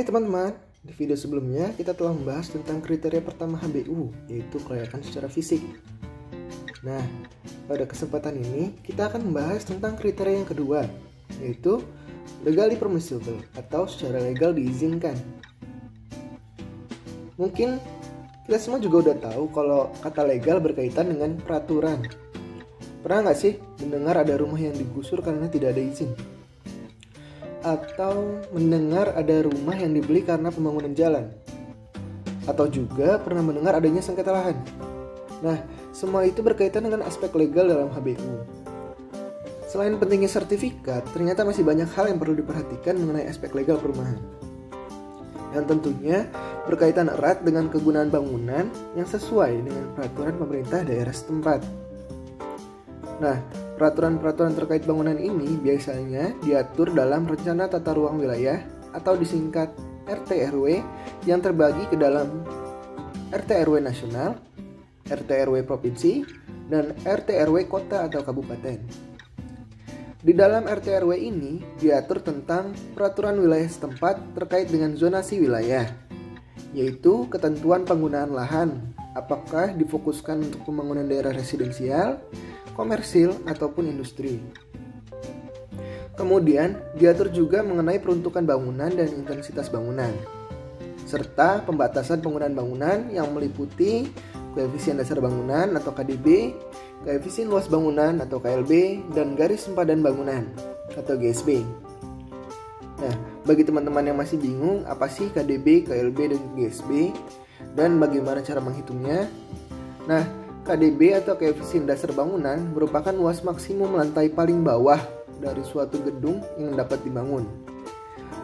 teman-teman, di video sebelumnya kita telah membahas tentang kriteria pertama HBU, yaitu kelayakan secara fisik. Nah, pada kesempatan ini kita akan membahas tentang kriteria yang kedua, yaitu legally permissible atau secara legal diizinkan. Mungkin kita semua juga udah tahu kalau kata legal berkaitan dengan peraturan. Pernah nggak sih mendengar ada rumah yang digusur karena tidak ada izin? Atau mendengar ada rumah yang dibeli karena pembangunan jalan? Atau juga pernah mendengar adanya sengketa lahan? Nah, semua itu berkaitan dengan aspek legal dalam HBU. Selain pentingnya sertifikat, ternyata masih banyak hal yang perlu diperhatikan mengenai aspek legal perumahan. Yang tentunya berkaitan erat dengan kegunaan bangunan yang sesuai dengan peraturan pemerintah daerah setempat. Nah, peraturan-peraturan terkait bangunan ini biasanya diatur dalam Rencana Tata Ruang Wilayah atau disingkat RT/RW yang terbagi ke dalam RT/RW nasional, RT/RW provinsi, dan RT/RW kota atau kabupaten. Di dalam RT/RW ini diatur tentang peraturan wilayah setempat terkait dengan zonasi wilayah, yaitu ketentuan penggunaan lahan, apakah difokuskan untuk pembangunan daerah residensial, komersil, ataupun industri. Kemudian diatur juga mengenai peruntukan bangunan dan intensitas bangunan, serta pembatasan penggunaan bangunan yang meliputi koefisien dasar bangunan atau KDB, koefisien luas bangunan atau KLB, dan garis sempadan bangunan atau GSB. Nah, bagi teman-teman yang masih bingung apa sih KDB, KLB, dan GSB, dan bagaimana cara menghitungnya? Nah, KDB atau koefisien dasar bangunan merupakan luas maksimum lantai paling bawah dari suatu gedung yang dapat dibangun.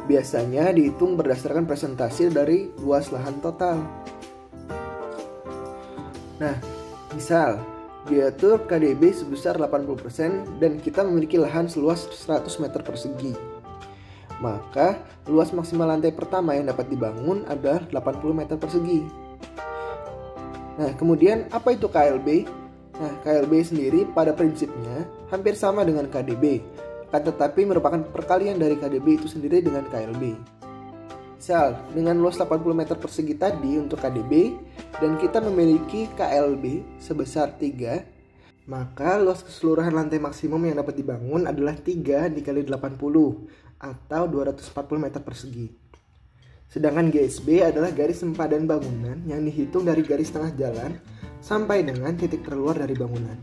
Biasanya dihitung berdasarkan presentasi dari luas lahan total. Nah, misal diatur KDB sebesar 80% dan kita memiliki lahan seluas 100 meter persegi. Maka luas maksimal lantai pertama yang dapat dibangun adalah 80 meter persegi. Nah, kemudian apa itu KLB? Nah, KLB sendiri pada prinsipnya hampir sama dengan KDB, akan tetapi merupakan perkalian dari KDB itu sendiri dengan KLB. Misal, dengan luas 80 meter persegi tadi untuk KDB, dan kita memiliki KLB sebesar 3, maka luas keseluruhan lantai maksimum yang dapat dibangun adalah 3 dikali 80, atau 240 meter persegi. Sedangkan GSB adalah garis sempadan bangunan yang dihitung dari garis tengah jalan sampai dengan titik terluar dari bangunan.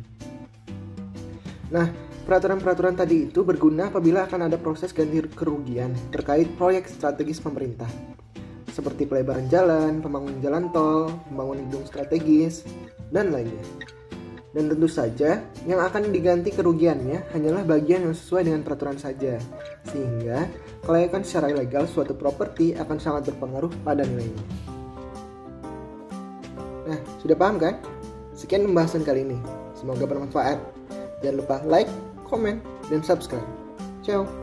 Nah, peraturan-peraturan tadi itu berguna apabila akan ada proses ganti kerugian terkait proyek strategis pemerintah, seperti pelebaran jalan, pembangunan jalan tol, pembangunan gedung strategis, dan lainnya. Dan tentu saja yang akan diganti kerugiannya hanyalah bagian yang sesuai dengan peraturan saja, sehingga kelayakan secara ilegal suatu properti akan sangat berpengaruh pada nilainya. Nah, sudah paham kan? Sekian pembahasan kali ini. Semoga bermanfaat. Jangan lupa like, komen, dan subscribe. Ciao!